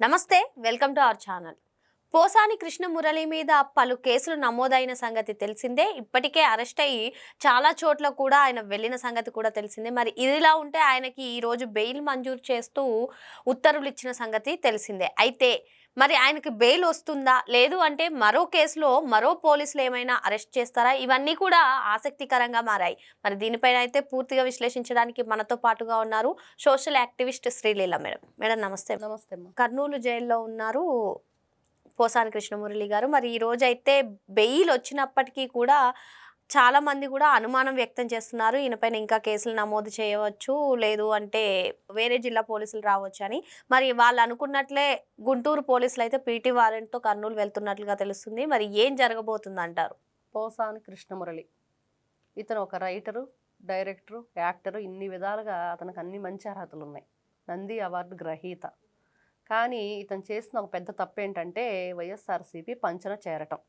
నమస్తే, welcome to our channel. Posani Krishna Murali మీద పలు కేసులు నమోదైన సంగతి తెలిసిందే. ఇప్పటికే అరెస్ట్ అయ్యి చాలా చోట్ల కూడా ఆయన వెళ్ళిన సంగతి కూడా తెలిసిందే. మరి ఇదిలా ఉంటే ఆయనకి ఈరోజు బెయిల్ మంజూరు చేస్తూ ఉత్తర్వులు ఇచ్చిన సంగతి తెలిసిందే. అయితే మరి ఆయనకి బెయిల్ వస్తుందా, లేదు అంటే మరో కేసులో మరో పోలీసులు ఏమైనా అరెస్ట్ చేస్తారా? ఇవన్నీ కూడా ఆసక్తికరంగా మారాయి. మరి దీనిపైన అయితే పూర్తిగా విశ్లేషించడానికి మనతో పాటుగా ఉన్నారు social activist Sreeleela madam. Madam నమస్తే. నమస్తే అమ్మా. కర్నూలు జైల్లో ఉన్నారు పోసాని కృష్ణమురళి గారు. మరి ఈ రోజు అయితే బెయిల్ వచ్చినప్పటికీ కూడా చాలా మంది కూడా అనుమానం వ్యక్తం చేస్తున్నారు. ఈయనపైన ఇంకా కేసులు నమోదు చేయవచ్చు, లేదు అంటే వేరే జిల్లా పోలీసులు రావచ్చు అని. మరి వాళ్ళు అనుకున్నట్లే గుంటూరు పోలీసులు అయితే పీటీ వారెంట్తో కర్నూలు వెళ్తున్నట్లుగా తెలుస్తుంది. మరి ఏం జరగబోతుంది అంటారు? పోసాని కృష్ణమురళి ఇతను ఒక రైటరు, డైరెక్టరు, యాక్టరు. ఇన్ని విధాలుగా అతనికి అన్ని మంచి అర్హతలు ఉన్నాయి. నంది అవార్డు గ్రహీత. కానీ ఇతను చేసిన ఒక పెద్ద తప్పు ఏంటంటే వైఎస్ఆర్సీపీ పంచన చేరటం.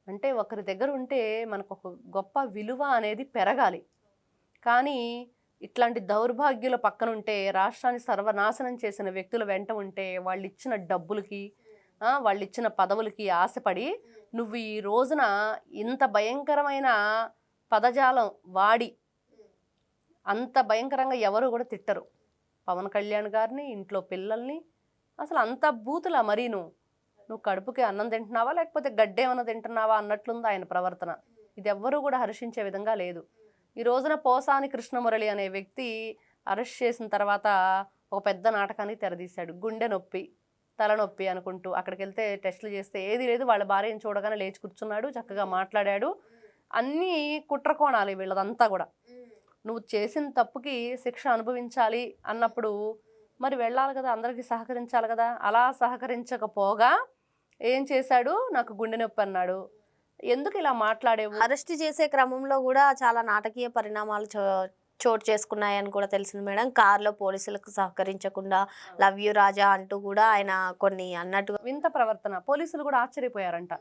అంటే ఒకరి దగ్గర ఉంటే మనకు ఒక గొప్ప విలువ అనేది పెరగాలి. కానీ ఇట్లాంటి దౌర్భాగ్యుల పక్కన ఉంటే, రాష్ట్రాన్ని సర్వనాశనం చేసిన వ్యక్తుల వెంట ఉంటే, వాళ్ళు ఇచ్చిన డబ్బులకి, వాళ్ళు ఇచ్చిన పదవులకి ఆశపడి నువ్వు ఈ రోజున ఇంత భయంకరమైన పదజాలం వాడి అంత భయంకరంగా ఎవరు కూడా తిట్టరు. పవన్ కళ్యాణ్ గారిని, ఇంట్లో పిల్లల్ని, అసలు అంత బూతులా మరీ నువ్వు కడుపుకి అన్నం తింటున్నావా లేకపోతే గడ్డేమన్నా తింటున్నావా అన్నట్లుంది ఆయన ప్రవర్తన. ఇది ఎవ్వరూ కూడా హర్షించే విధంగా లేదు. ఈ రోజున పోసాని కృష్ణమురళి అనే వ్యక్తి అరెస్ట్ చేసిన తర్వాత ఒక పెద్ద నాటకానికి తెరదీశాడు. గుండె నొప్పి, తలనొప్పి అనుకుంటూ అక్కడికి వెళ్తే టెస్టులు చేస్తే ఏది లేదు. వాళ్ళ భార్యను చూడగానే లేచి కూర్చున్నాడు, చక్కగా మాట్లాడాడు. అన్నీ కుట్రకోణాలు వీళ్ళదంతా కూడా. నువ్వు చేసిన తప్పుకి శిక్ష అనుభవించాలి అన్నప్పుడు మరి వెళ్ళాలి కదా, అందరికీ సహకరించాలి కదా. అలా సహకరించకపోగా ఏం చేశాడు? నాకు గుండె నొప్పి అన్నాడు. ఎందుకు ఇలా మాట్లాడేవు? అరెస్ట్ చేసే క్రమంలో కూడా చాలా నాటకీయ పరిణామాలు చోటు చేసుకున్నాయని కూడా తెలిసింది మేడం. కార్లో పోలీసులకు సహకరించకుండా లవ్ యూ రాజా అంటూ కూడా ఆయన కొన్ని అన్నట్టుగా వింత ప్రవర్తన. పోలీసులు కూడా ఆశ్చర్యపోయారంట.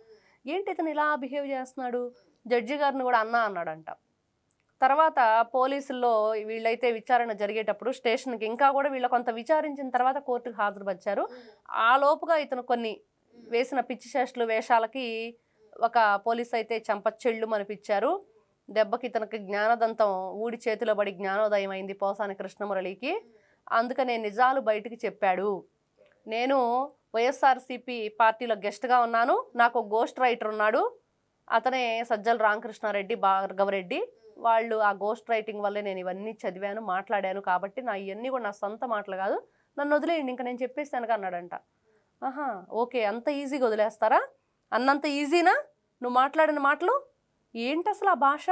ఏంటి ఇతను ఇలా బిహేవ్ చేస్తున్నాడు? జడ్జి గారిని కూడా అన్నా అన్నాడంట. తర్వాత పోలీసుల్లో వీళ్ళైతే విచారణ జరిగేటప్పుడు స్టేషన్కి ఇంకా కూడా వీళ్ళ కొంత విచారించిన తర్వాత కోర్టుకు హాజరుపరిచారు. ఆ లోపుగా ఇతను కొన్ని వేసిన పిచ్చి చేష్టలు వేషాలకి ఒక పోలీస్ అయితే చెంపచెళ్ళు అనిపించారు. దెబ్బకి ఇతనికి జ్ఞానదంతం ఊడి చేతిలో పడి జ్ఞానోదయం అయింది పోసాని కృష్ణమురళికి. అందుకనే నిజాలు బయటికి చెప్పాడు. నేను వైఎస్ఆర్సీపీ పార్టీలో గెస్ట్గా ఉన్నాను, నాకు గోస్ట్ రైటర్ ఉన్నాడు, అతనే సజ్జల రామకృష్ణారెడ్డి, భార్గవరెడ్డి. వాళ్ళు ఆ గోస్ట్ రైటింగ్ వల్లే నేను ఇవన్నీ చదివాను, మాట్లాడాను. కాబట్టి నా ఇవన్నీ కూడా నా సొంత మాటలు కాదు, నన్ను వదిలేయండి, ఇంకా నేను చెప్పేస్తాను అన్నాడంట. ఆహా, ఓకే, అంత ఈజీగా వదిలేస్తారా? అన్నంత ఈజీనా నువ్వు మాట్లాడిన మాటలు? ఏంటి అసలు ఆ భాష?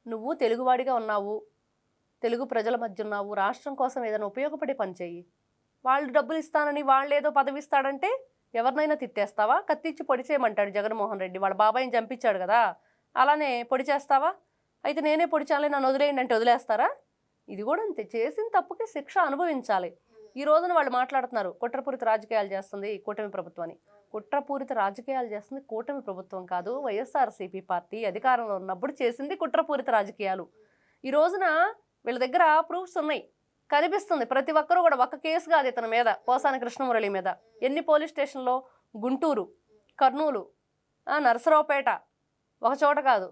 నువ్వు తెలుగువాడిగా ఉన్నావు, తెలుగు ప్రజల మధ్య ఉన్నావు, రాష్ట్రం కోసం ఏదైనా ఉపయోగపడే పని చెయ్యి. వాళ్ళు డబ్బులు ఇస్తానని, వాళ్ళు ఏదో పదవి ఇస్తాడంటే ఎవరినైనా తిట్టేస్తావా? కత్తిచ్చి పొడి చేయమంటాడు జగన్మోహన్ రెడ్డి. వాళ్ళ బాబాయిని చంపించాడు కదా, అలానే పొడి చేస్తావా? అయితే నేనే పొడి చేయాలి, నన్ను వదిలేయండి అంటే వదిలేస్తారా? ఇది కూడా అంతే, చేసిన తప్పుకి శిక్ష అనుభవించాలి. ఈ రోజున వాళ్ళు మాట్లాడుతున్నారు కుట్రపూరిత రాజకీయాలు చేస్తుంది కూటమి ప్రభుత్వం అని. కుట్రపూరిత రాజకీయాలు చేస్తుంది కూటమి ప్రభుత్వం కాదు, వైఎస్ఆర్సీపీ పార్టీ అధికారంలో ఉన్నప్పుడు చేసింది కుట్రపూరిత రాజకీయాలు. ఈ రోజున వీళ్ళ దగ్గర ప్రూఫ్స్ ఉన్నాయి, కనిపిస్తుంది. ప్రతి ఒక్కరూ కూడా ఒక కేసు కాదు ఇతని మీద, పోసాని కృష్ణమురళి మీద. ఎన్ని పోలీస్ స్టేషన్లో? గుంటూరు, కర్నూలు, నరసరావుపేట, ఒక చోట కాదు,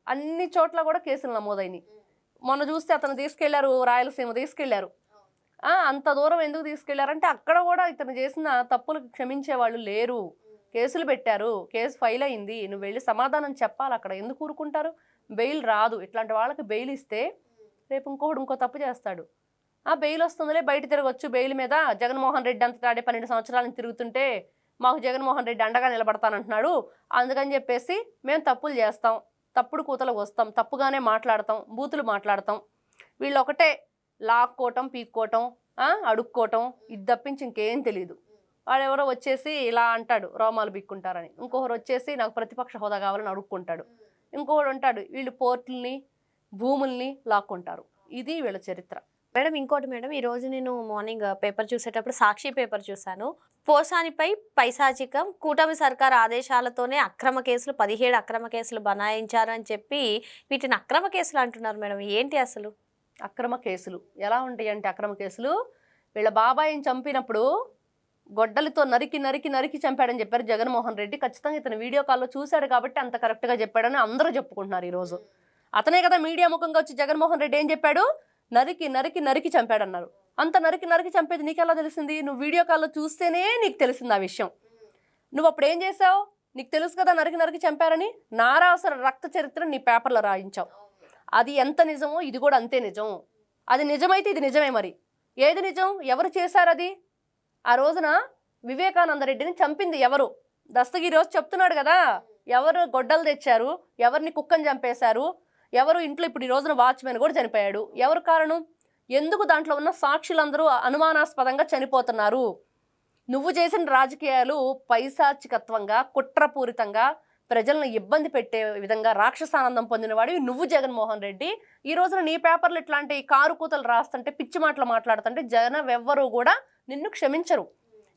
అన్ని చోట్ల కూడా కేసులు నమోదైనవి. మొన్న చూస్తే అతను తీసుకెళ్లారు, రాయలసీమ తీసుకెళ్లారు. అంత దూరం ఎందుకు తీసుకెళ్లారంటే అక్కడ కూడా ఇతను చేసిన తప్పులకు క్షమించే వాళ్ళు లేరు. కేసులు పెట్టారు, కేసు ఫైల్ అయింది, నువ్వు వెళ్ళి సమాధానం చెప్పాలి. అక్కడ ఎందుకు ఊరుకుంటారు? బెయిల్ రాదు. ఇట్లాంటి వాళ్ళకి బెయిల్ ఇస్తే రేపు ఇంకో తప్పు చేస్తాడు. బెయిల్ వస్తుందిలే, బయట తిరగొచ్చు బెయిల్ మీద. జగన్మోహన్ రెడ్డి అంతటాడే 12 సంవత్సరాలను తిరుగుతుంటే మాకు జగన్మోహన్ రెడ్డి అండగా నిలబడతానంటున్నాడు, అందుకని చెప్పేసి మేము తప్పులు చేస్తాం, తప్పుడు కూతలకు వస్తాం, తప్పుగానే మాట్లాడతాం, బూతులు మాట్లాడతాం. వీళ్ళు ఒకటే లాక్కోవటం, పీక్కోవటం, అడుక్కోవటం, ఇది తప్పించి ఇంకేం తెలియదు. వాడు ఎవరో వచ్చేసి ఇలా అంటాడు రోమాలు పీక్కుంటారని, ఇంకొకరు వచ్చేసి నాకు ప్రతిపక్ష హోదా కావాలని అడుక్కుంటాడు, ఇంకొకడు ఉంటాడు వీళ్ళు పోర్టుల్ని, భూముల్ని లాక్కుంటారు. ఇది వీళ్ళ చరిత్ర. మేడం ఇంకోటి మేడం, ఈరోజు నేను మార్నింగ్ పేపర్ చూసేటప్పుడు సాక్షి పేపర్ చూశాను. పోసానిపై పైశాచికం, కూటమి సర్కార్ ఆదేశాలతోనే అక్రమ కేసులు 17 అక్రమ కేసులు బనాయించారు అని చెప్పి వీటిని అక్రమ కేసులు అంటున్నారు మేడం. ఏంటి అసలు అక్రమ కేసులు? ఎలా ఉంటాయి అంటే అక్రమ కేసులు వీళ్ళ బాబాయిని చంపినప్పుడు గొడ్డలితో నరికి నరికి నరికి చంపాడని చెప్పారు జగన్మోహన్ రెడ్డి. ఖచ్చితంగా ఇతను వీడియో కాల్లో చూశాడు కాబట్టి అంత కరెక్ట్గా చెప్పాడని అందరూ చెప్పుకుంటున్నారు ఈరోజు. అతనే కదా మీడియా ముఖంగా వచ్చి జగన్మోహన్ రెడ్డి ఏం చెప్పాడు, నరికి నరికి నరికి చంపాడన్నారు. అంత నరికి నరికి చంపేది నీకెలా తెలిసింది? నువ్వు వీడియో కాల్లో చూస్తేనే నీకు తెలిసింది ఆ విషయం. నువ్వు అప్పుడు ఏం చేసావు? నీకు తెలుసు కదా నరికి నరికి చంపారని, నారాసుర రక్త చరిత్ర నీ పేపర్లో రాయించావు. అది ఎంత నిజమో ఇది కూడా అంతే నిజం. అది నిజమైతే ఇది నిజమే. మరి ఏది నిజం? ఎవరు చేశారు అది? ఆ రోజున వివేకానంద రెడ్డిని చంపింది ఎవరు? దస్తగిరి రోజు చెప్తున్నాడు కదా, ఎవరు గొడ్డలు తెచ్చారు, ఎవరిని కుక్కని చంపేశారు, ఎవరు ఇంట్లో ఇప్పుడు ఈ రోజున వాచ్మెన్ కూడా చనిపోయాడు. ఎవరు కారణం? ఎందుకు దాంట్లో ఉన్న సాక్షులందరూ అనుమానాస్పదంగా చనిపోతున్నారు? నువ్వు చేసిన రాజకీయాలు పైశాచికత్వంగా, కుట్రపూరితంగా, ప్రజలను ఇబ్బంది పెట్టే విధంగా రాక్షసానందం పొందినవాడివి నువ్వు జగన్మోహన్ రెడ్డి. ఈ రోజున నీ పేపర్లు ఇట్లాంటి కారు కూతలు రాస్తుంటే, పిచ్చి మాటలు మాట్లాడుతుంటే జనం ఎవ్వరూ కూడా నిన్ను క్షమించరు.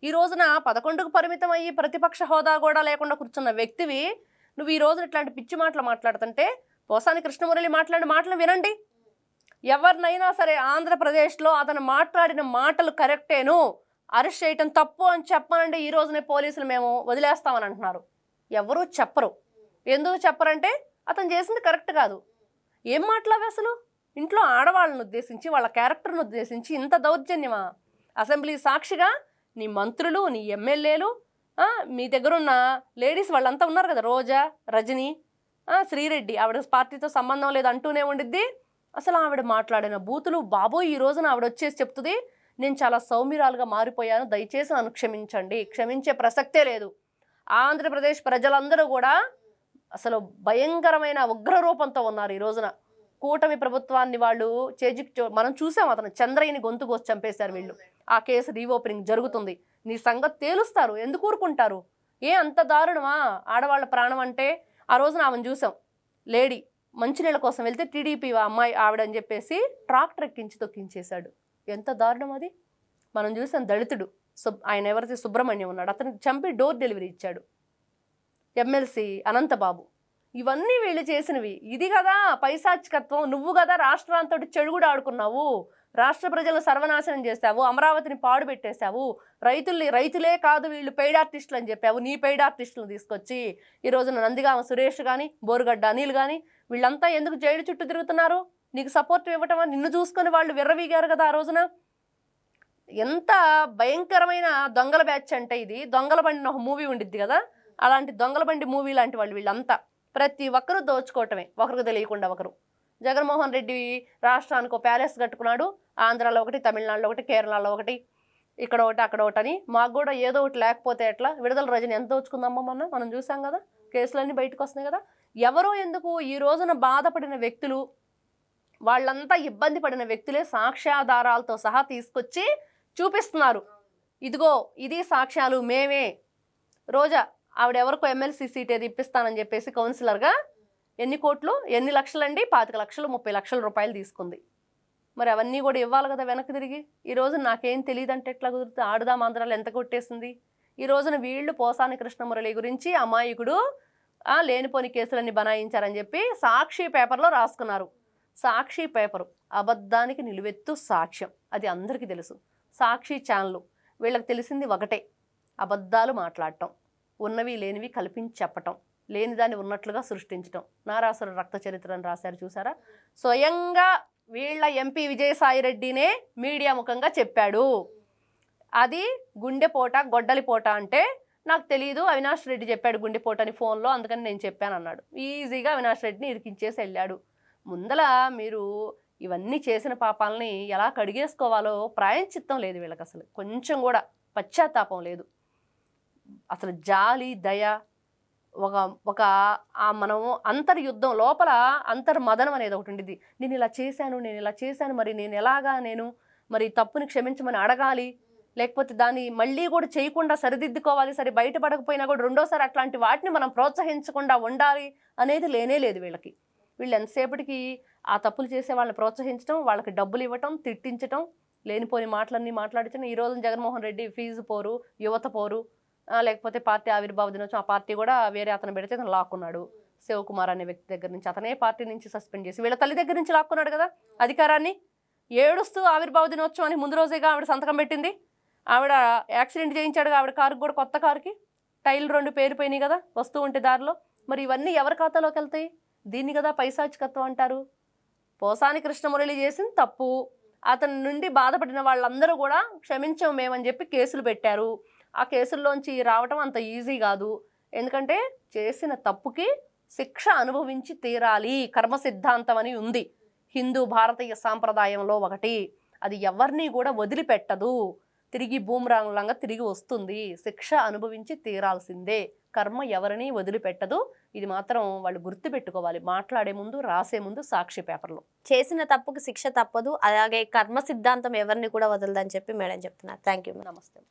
ఈ రోజున 11కు పరిమితం అయ్యి ప్రతిపక్ష హోదా కూడా లేకుండా కూర్చున్న వ్యక్తివి నువ్వు ఈ రోజున ఇట్లాంటి పిచ్చి మాటలు మాట్లాడుతుంటే, పోసాని కృష్ణమురళి మాట్లాడిన మాటలు వినండి. ఎవరినైనా సరే ఆంధ్రప్రదేశ్లో అతను మాట్లాడిన మాటలు కరెక్టేను, అరెస్ట్ చేయటం తప్పు అని చెప్పనండి ఈ రోజునే పోలీసులు మేము వదిలేస్తామని అంటున్నారు. ఎవరూ చెప్పరు. ఎందుకు చెప్పరంటే అతను చేసింది కరెక్ట్ కాదు. ఏం మాట్లాడవి అసలు? ఇంట్లో ఆడవాళ్ళను ఉద్దేశించి, వాళ్ళ క్యారెక్టర్ను ఉద్దేశించి ఇంత దౌర్జన్యమా? అసెంబ్లీ సాక్షిగా నీ మంత్రులు, నీ ఎమ్మెల్యేలు, మీ దగ్గర ఉన్న లేడీస్ వాళ్ళంతా ఉన్నారు కదా, రోజా, రజని, శ్రీరెడ్డి, ఆవిడ పార్టీతో సంబంధం లేదు అంటూనే ఉండిద్ది. అసలు ఆవిడ మాట్లాడిన బూతులు బాబోయ్, ఈ రోజున ఆవిడ వచ్చేసి చెప్తుంది, నేను చాలా సౌమ్యురాలుగా మారిపోయాను, దయచేసి నన్ను క్షమించండి. క్షమించే ప్రసక్తే లేదు. ఆంధ్రప్రదేశ్ ప్రజలందరూ కూడా అసలు భయంకరమైన ఉగ్రరూపంతో ఉన్నారు ఈ రోజున. కూటమి ప్రభుత్వాన్ని వాళ్ళు మనం చూసాం, అతను చంద్రయ్యని గొంతు కోసి చంపేశారు వీళ్ళు. ఆ కేసు రీఓపెనింగ్ జరుగుతుంది. నీ సంగతి తేలుస్తారు. ఎందుకు ఊరుకుంటారు? అంత దారుణమా? ఆడవాళ్ళ ప్రాణం అంటే ఆ రోజున ఆమెను చూసాం, లేడీ మంచినీళ్ళ కోసం వెళ్తే టీడీపీ అమ్మాయి ఆవిడని చెప్పేసి ట్రాక్టర్ ఎక్కించి తొక్కించేశాడు. ఎంత దారుణం అది. మనం చూసాం దళితుడు, ఆయన ఎవరైతే సుబ్రహ్మణ్యం ఉన్నాడు, అతను చంపి డోర్ డెలివరీ ఇచ్చాడు. ఎమ్మెల్సీ అనంతబాబు. ఇవన్నీ వీళ్ళు చేసినవి. ఇది కదా పైశాచికత్వం. నువ్వు కదా రాష్ట్రాంతో చెడుగుడు ఆడుకున్నావు, రాష్ట్ర ప్రజలను సర్వనాశనం చేశావు, అమరావతిని పాడు పెట్టేశావు, రైతులే కాదు వీళ్ళు పెయిడ్ ఆర్టిస్టులు అని చెప్పావు. నీ పెయిడ్ ఆర్టిస్టులను తీసుకొచ్చి ఈ రోజున నందిగామ సురేష్ కానీ, బోరుగడ్డ అనిల్ కానీ వీళ్ళంతా ఎందుకు జైలు చుట్టూ తిరుగుతున్నారు? నీకు సపోర్ట్ ఇవ్వటం, నిన్ను చూసుకొని వాళ్ళు విర్రవీగారు కదా ఆ రోజున. ఎంత భయంకరమైన దొంగల బ్యాచ్ అంటే ఇది. దొంగల బండి ఒక మూవీ ఉండిద్ది కదా, అలాంటి దొంగల బండి మూవీ లాంటి వాళ్ళు వీళ్ళంతా. ప్రతి ఒక్కరూ దోచుకోవటమే, ఒకరికి తెలియకుండా ఒకరు. జగన్మోహన్ రెడ్డి రాష్ట్రానికి ఒక ప్యాలెస్ కట్టుకున్నాడు. ఆంధ్రాలో ఒకటి, తమిళనాడులో ఒకటి, కేరళలో ఒకటి, ఇక్కడ ఒకటి, అక్కడ ఒకటి అని. మాకు కూడా ఏదో ఒకటి లేకపోతే ఎట్లా? విడుదల రజని ఎంత దోచుకుందామో మనం చూసాం కదా, కేసులన్నీ బయటకు వస్తున్నాయి కదా. ఎవరో ఎందుకు ఈ రోజున బాధపడిన వ్యక్తులు, వాళ్ళంతా ఇబ్బంది పడిన వ్యక్తులే సాక్ష్యాధారాలతో సహా తీసుకొచ్చి చూపిస్తున్నారు. ఇదిగో ఇది సాక్ష్యాలు, మేమే. రోజా ఆవిడెవరికో ఎమ్మెల్సీ సీట్ ఏది ఇప్పిస్తానని చెప్పేసి కౌన్సిలర్గా ఎన్ని కోట్లు, ఎన్ని లక్షలండి, 25 లక్షలు, 30 లక్షల రూపాయలు తీసుకుంది. మరి అవన్నీ కూడా ఇవ్వాలి కదా వెనక్కి తిరిగి. ఈ రోజు నాకేం తెలియదంటే ఎట్లా కుదురుతుంది? ఆడుదాం ఆంధ్రాలో ఎంత కొట్టేసింది. ఈ రోజున వీళ్ళు పోసాని కృష్ణమురళి గురించి అమాయకుడు లేనిపోని కేసులన్నీ బనాయించారని చెప్పి సాక్షి పేపర్లో రాసుకున్నారు. సాక్షి పేపరు అబద్ధానికి నిలువెత్తు సాక్ష్యం, అది అందరికీ తెలుసు. సాక్షి ఛానల్ వీళ్ళకి తెలిసింది ఒకటే, అబద్ధాలు మాట్లాడటం, ఉన్నవి లేనివి కల్పించి చెప్పటం, లేని దాన్ని ఉన్నట్లుగా సృష్టించటం. నారాసుర రక్త చరిత్రను రాశారు చూసారా. స్వయంగా వీళ్ళ ఎంపీ విజయసాయిరెడ్డినే మీడియా ముఖంగా చెప్పాడు. అది గుండెపోట, గొడ్డలిపోట అంటే నాకు తెలియదు, అవినాష్ రెడ్డి చెప్పాడు గుండెపోట అని ఫోన్లో, అందుకని నేను చెప్పాను అన్నాడు. ఈజీగా అవినాష్ రెడ్డిని ఇరికించేసి వెళ్ళాడు. ముందల మీరు ఇవన్నీ చేసిన పాపాలని ఎలా కడిగేసుకోవాలో ప్రాయశ్చిత్తం లేదు వీళ్ళకి. అసలు కొంచెం కూడా పశ్చాత్తాపం లేదు. అసలు జాలి, దయ, ఒక మనము అంతర్యుద్ధం లోపల అంతర్మదనం అనేది ఒకటి ఉండిద్ది. నేను ఇలా చేశాను, మరి నేను ఎలాగా మరి తప్పుని క్షమించమని అడగాలి, లేకపోతే దాన్ని మళ్ళీ కూడా చేయకుండా సరిదిద్దుకోవాలి, సరే బయటపడకపోయినా కూడా రెండోసారి అట్లాంటి వాటిని మనం ప్రోత్సహించకుండా ఉండాలి అనేది లేనే లేదు వీళ్ళకి. వీళ్ళు ఎంతసేపటికి ఆ తప్పులు చేసే వాళ్ళని ప్రోత్సహించడం, వాళ్ళకి డబ్బులు ఇవ్వటం, తిట్టించటం, లేనిపోని మాటలన్నీ మాట్లాడించడం. ఈ రోజు జగన్మోహన్ రెడ్డి ఫీజు పోరు, యువత పోరు, లేకపోతే పార్టీ ఆవిర్భావ దినోత్సవం, ఆ పార్టీ కూడా వేరే అతను పెడితే అతను లాక్కున్నాడు. శివకుమార్ అనే వ్యక్తి దగ్గర నుంచి, అతనే పార్టీ నుంచి సస్పెండ్ చేసి వీళ్ళ తల్లి దగ్గర నుంచి లాక్కున్నాడు కదా అధికారాన్ని. ఏడుస్తూ ఆవిర్భావ దినోత్సవానికి ముందు రోజేగా ఆవిడ సంతకం పెట్టింది. ఆవిడ యాక్సిడెంట్ చేయించాడుగా ఆవిడ కారుకి కూడా, కొత్త కారుకి టైర్లు 2 పేలిపోయినాయి కదా వస్తూ ఉంటే దారిలో. మరి ఇవన్నీ ఎవరి ఖాతాలోకి వెళ్తాయి? దీన్ని కదా పైశాచికత్వం అంటారు. పోసాని కృష్ణమురళి చేసింది తప్పు. అతని నుండి బాధపడిన వాళ్ళందరూ కూడా క్షమించం మేమని చెప్పి కేసులు పెట్టారు. ఆ కేసుల్లోంచి రావటం అంత ఈజీ కాదు. ఎందుకంటే చేసిన తప్పుకి శిక్ష అనుభవించి తీరాలి. కర్మ సిద్ధాంతం అని ఉంది హిందూ భారతీయ సాంప్రదాయంలో ఒకటి. అది ఎవరిని కూడా వదిలిపెట్టదు. తిరిగి బూమరాంగ్లంగా తిరిగి వస్తుంది. శిక్ష అనుభవించి తీరాల్సిందే. కర్మ ఎవరిని వదిలిపెట్టదు. ఇది మాత్రం వాళ్ళు గుర్తుపెట్టుకోవాలి. మాట్లాడే ముందు, రాసే ముందు సాక్షి పేపర్లో. చేసిన తప్పుకు శిక్ష తప్పదు, అలాగే కర్మ సిద్ధాంతం ఎవరిని కూడా వదలదని చెప్పి మేడం చెప్తున్నారు. Thank you. నమస్తే.